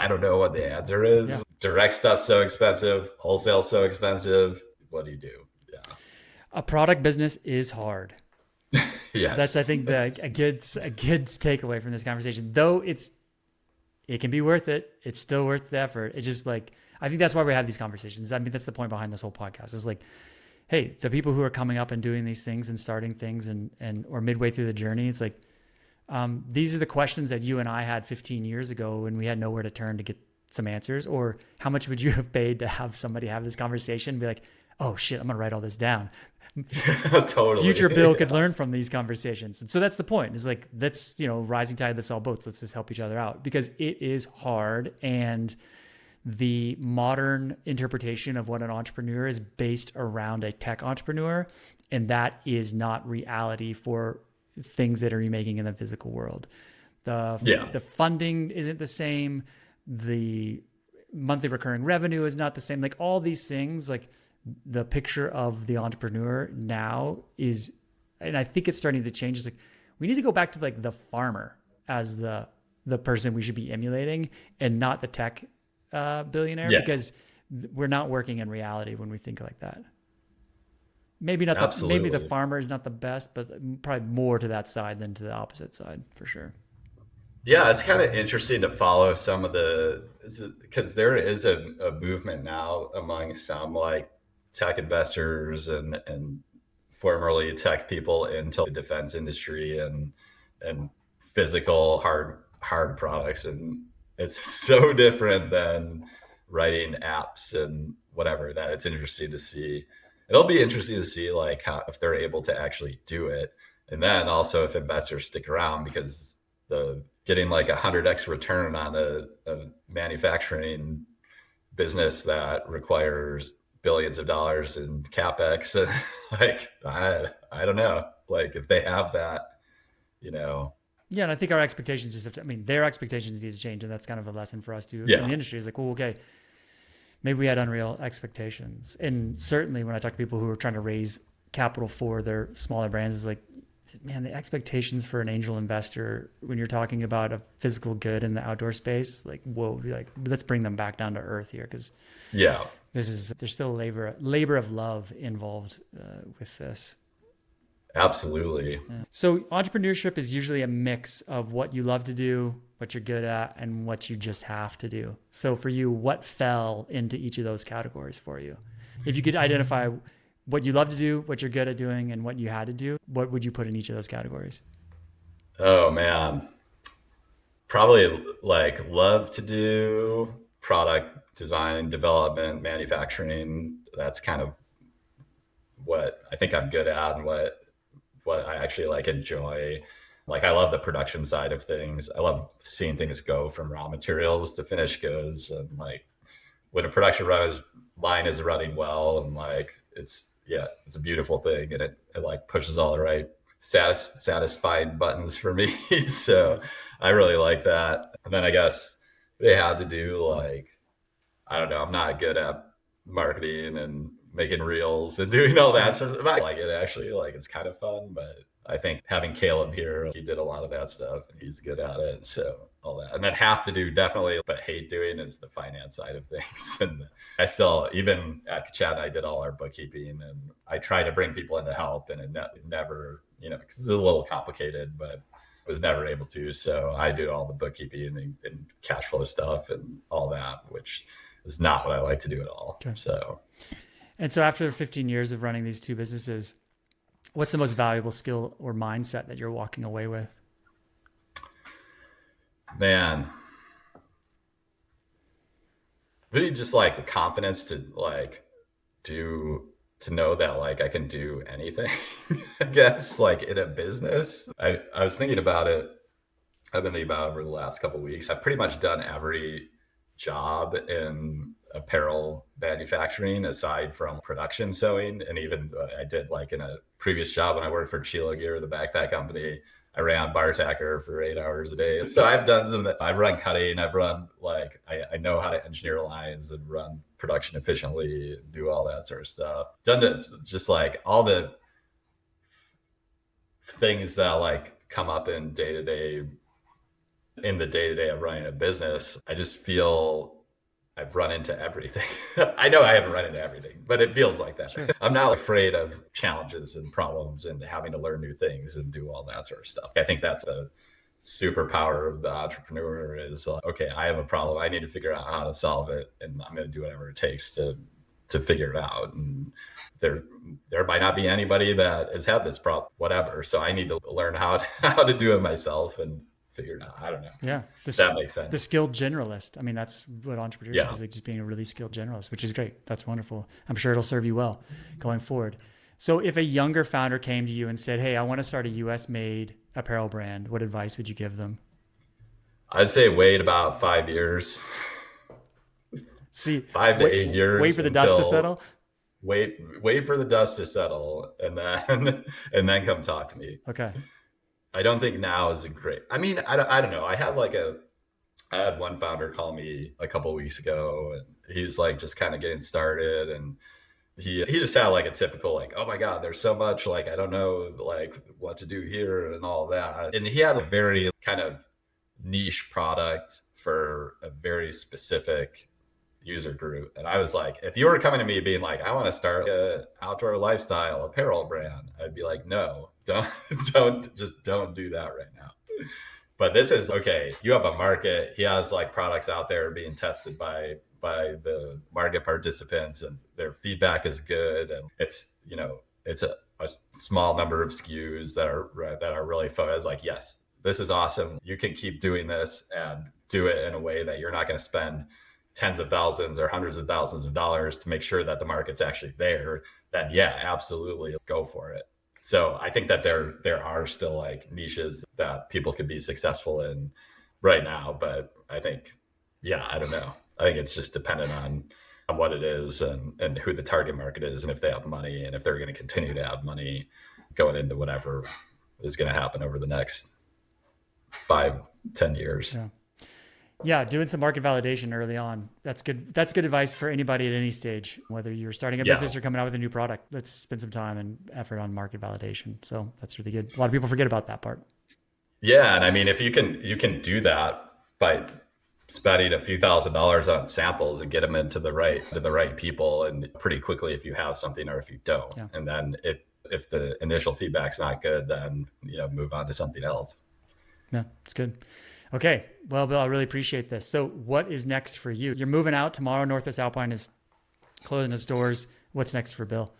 don't know what the answer is. Yeah. Direct stuff's so expensive, wholesale so expensive. What do you do? Yeah, a product business is hard. Yes, that's I think a good takeaway from this conversation. Though it can be worth it. It's still worth the effort. It's just like, I think that's why we have these conversations. I mean, that's the point behind this whole podcast. It's like, hey, the people who are coming up and doing these things and starting things or midway through the journey, it's like, these are the questions that you and I had 15 years ago when we had nowhere to turn to get some answers. Or how much would you have paid to have somebody have this conversation and be like, oh shit, I'm going to write all this down. Totally. Future Bill could learn from these conversations. And so that's the point. It's like, let's, rising tide lifts all boats. Let's just help each other out because it is hard. And the modern interpretation of what an entrepreneur is based around a tech entrepreneur. And that is not reality for things that are making in the physical world. The funding isn't the same. The monthly recurring revenue is not the same. Like all these things, like the picture of the entrepreneur now is, and I think it's starting to change. It's like, we need to go back to like the farmer as the person we should be emulating and not the tech billionaire, because we're not working in reality when we think like that. Maybe not. Maybe the farmer is not the best, but probably more to that side than to the opposite side for sure. Yeah, it's kind of interesting to follow some of because there is a movement now among some like tech investors and formerly tech people into the defense industry and physical hard products, and it's so different than writing apps and whatever, that it's interesting to see. It'll be interesting to see like how, if they're able to actually do it, and then also if investors stick around, because getting like 100x return on a manufacturing business that requires billions of dollars in capex, and like I don't know, like if they have that, Yeah, and I think our expectations their expectations need to change, and that's kind of a lesson for us too in the industry. Is like, well, okay, maybe we had unreal expectations, and certainly when I talk to people who are trying to raise capital for their smaller brands, is like, man, the expectations for an angel investor when you're talking about a physical good in the outdoor space, like, whoa, like let's bring them back down to earth here, because there's still labor of love involved with this. Absolutely. Yeah. So entrepreneurship is usually a mix of what you love to do, what you're good at, and what you just have to do. So for you, what fell into each of those categories for you? If you could identify what you love to do, what you're good at doing, and what you had to do, what would you put in each of those categories? Oh man, probably like love to do product design, development, manufacturing. That's kind of what I think I'm good at and what I actually like enjoy. Like I love the production side of things. I love seeing things go from raw materials to finished goods, and like when a production line is running well, and like it's a beautiful thing, and it like pushes all the right satisfying buttons for me. So I really like that. And then I guess they had to do like, I don't know, I'm not good at marketing and making reels and doing all that sort of stuff. I like it actually, like it's kind of fun, but I think having Caleb here, he did a lot of that stuff and he's good at it. So all that. And then have to do definitely, but hate doing is the finance side of things. And I still, even at Chad, I did all our bookkeeping, and I try to bring people in to help, and it never, because it's a little complicated, but was never able to. So I do all the bookkeeping and cash flow stuff and all that, which is not what I like to do at all. Okay. So after 15 years of running these two businesses, What's the most valuable skill or mindset that you're walking away with? Man, really just like the confidence to like to know that like I can do anything, I guess, like in a business. I was thinking about it. I've been thinking about it over the last couple of weeks. I've pretty much done every job in apparel manufacturing aside from production sewing. And even I did like in a previous job when I worked for Chilo Gear, the backpack company, I ran bar tacker for 8 hours a day. So I've done some, I've run cutting, I've run like, I know how to engineer lines and run production efficiently, and do all that sort of stuff. Done it, just like all the things that like come up in the day to day of running a business. I just feel I've run into everything. I know I haven't run into everything, but it feels like that. Sure. I'm not afraid of challenges and problems and having to learn new things and do all that sort of stuff. I think that's a superpower of the entrepreneur is like, okay, I have a problem. I need to figure out how to solve it. And I'm going to do whatever it takes to figure it out. And there might not be anybody that has had this problem, whatever. So I need to learn how to do it myself and figure it out. I don't know. Yeah. That makes sense. The skilled generalist. I mean, that's what entrepreneurship is, like, just being a really skilled generalist, which is great. That's wonderful. I'm sure it'll serve you well going forward. So if a younger founder came to you and said, hey, I want to start a US made apparel brand, what advice would you give them? I'd say wait about 5 years. See, 5 to 8 years. Wait for the dust to settle. Wait for the dust to settle, and then come talk to me. Okay. I don't think now is a great. I mean, I don't know. I had one founder call me a couple of weeks ago, and he's like just kind of getting started, and he just had like a typical like, oh my God, there's so much, like I don't know like what to do here and all that. And he had a very kind of niche product for a very specific user group. And I was like, if you were coming to me being like, I want to start an outdoor lifestyle apparel brand, I'd be like, no, don't do that right now. But this is okay. You have a market. He has like products out there being tested by the market participants, and their feedback is good. And it's a small number of SKUs that are really focused. Like, yes, this is awesome. You can keep doing this and do it in a way that you're not going to spend tens of thousands or hundreds of thousands of dollars to make sure that the market's actually there. Then yeah, absolutely go for it. So I think that there are still like niches that people could be successful in right now. But I think, yeah, I don't know. I think it's just dependent on what it is and who the target market is, and if they have money, and if they're going to continue to have money going into whatever is going to happen over the next 5-10 years. Yeah, doing some market validation early on. That's good. That's good advice for anybody at any stage, whether you're starting a business or coming out with a new product. Let's spend some time and effort on market validation. So that's really good. A lot of people forget about that part. Yeah, and I mean, if you can do that by spending a few $1,000s on samples and get them into the right people, and pretty quickly if you have something or if you don't. Yeah. And then if the initial feedback's not good, then move on to something else. Yeah, it's good. Okay. Well, Bill, I really appreciate this. So what is next for you? You're moving out tomorrow. Northwest Alpine is closing its doors. What's next for Bill?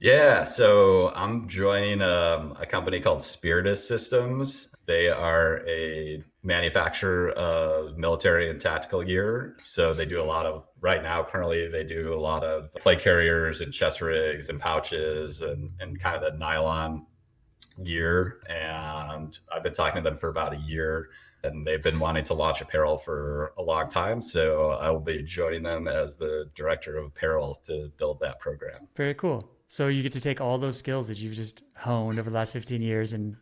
Yeah. So I'm joining a company called Spiritus Systems. They are a manufacturer of military and tactical gear. So they do currently they do a lot of plate carriers and chest rigs and pouches and kind of the nylon gear. And I've been talking to them for about a year, and they've been wanting to launch apparel for a long time. So I will be joining them as the director of apparel to build that program. Very cool. So you get to take all those skills that you've just honed over the last 15 years and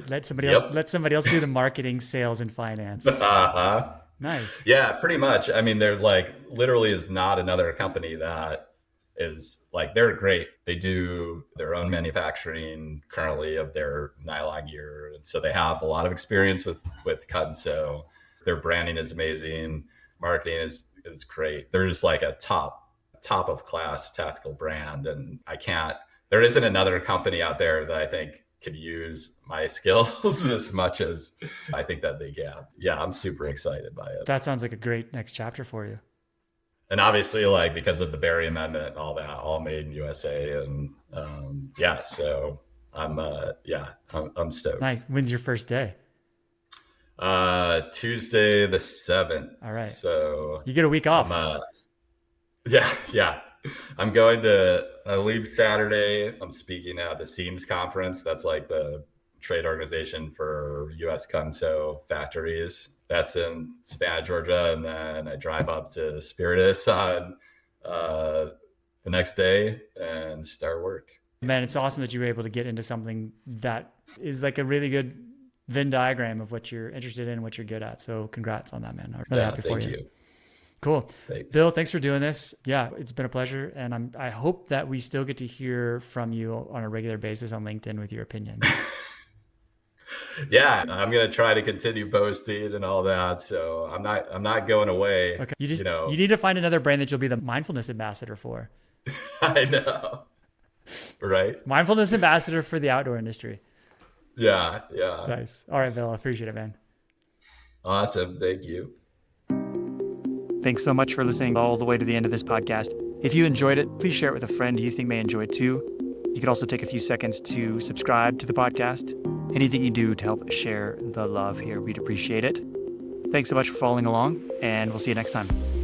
let somebody else do the marketing, sales, and finance. Nice. Yeah, pretty much. I mean, they're like literally is not another company that is like, they're great. They do their own manufacturing currently of their nylon gear. And so they have a lot of experience with cut and sew. Their branding is amazing. Marketing is great. They're just like a top of class tactical brand. And there isn't another company out there that I think could use my skills as much as I think that they get. Yeah, I'm super excited by it. That sounds like a great next chapter for you. and obviously like because of the Berry Amendment and all that, all made in USA. And yeah, so I'm stoked. Nice. When's your first day? Tuesday the 7th. All right. So You get a week off. Yeah. I leave Saturday. I'm speaking at the SEAMS conference. That's like the trade organization for US Conso factories. That's in Savannah, Georgia. And then I drive up to Spiritus on the next day and start work. Man, it's awesome that you were able to get into something that is like a really good Venn diagram of what you're interested in, what you're good at. So congrats on that, man. I'm really happy for you. Cool. Thanks. Bill, thanks for doing this. Yeah, it's been a pleasure. And I hope that we still get to hear from you on a regular basis on LinkedIn with your opinions. Yeah, I'm going to try to continue posting and all that. So I'm not going away. Okay. You need to find another brand that you'll be the mindfulness ambassador for. I know. Right. Mindfulness ambassador for the outdoor industry. Yeah. Nice. All right, Bill. I appreciate it, man. Awesome. Thank you. Thanks so much for listening all the way to the end of this podcast. If you enjoyed it, please share it with a friend you think may enjoy it too. You could also take a few seconds to subscribe to the podcast. Anything you do to help share the love here, we'd appreciate it. Thanks so much for following along, and we'll see you next time.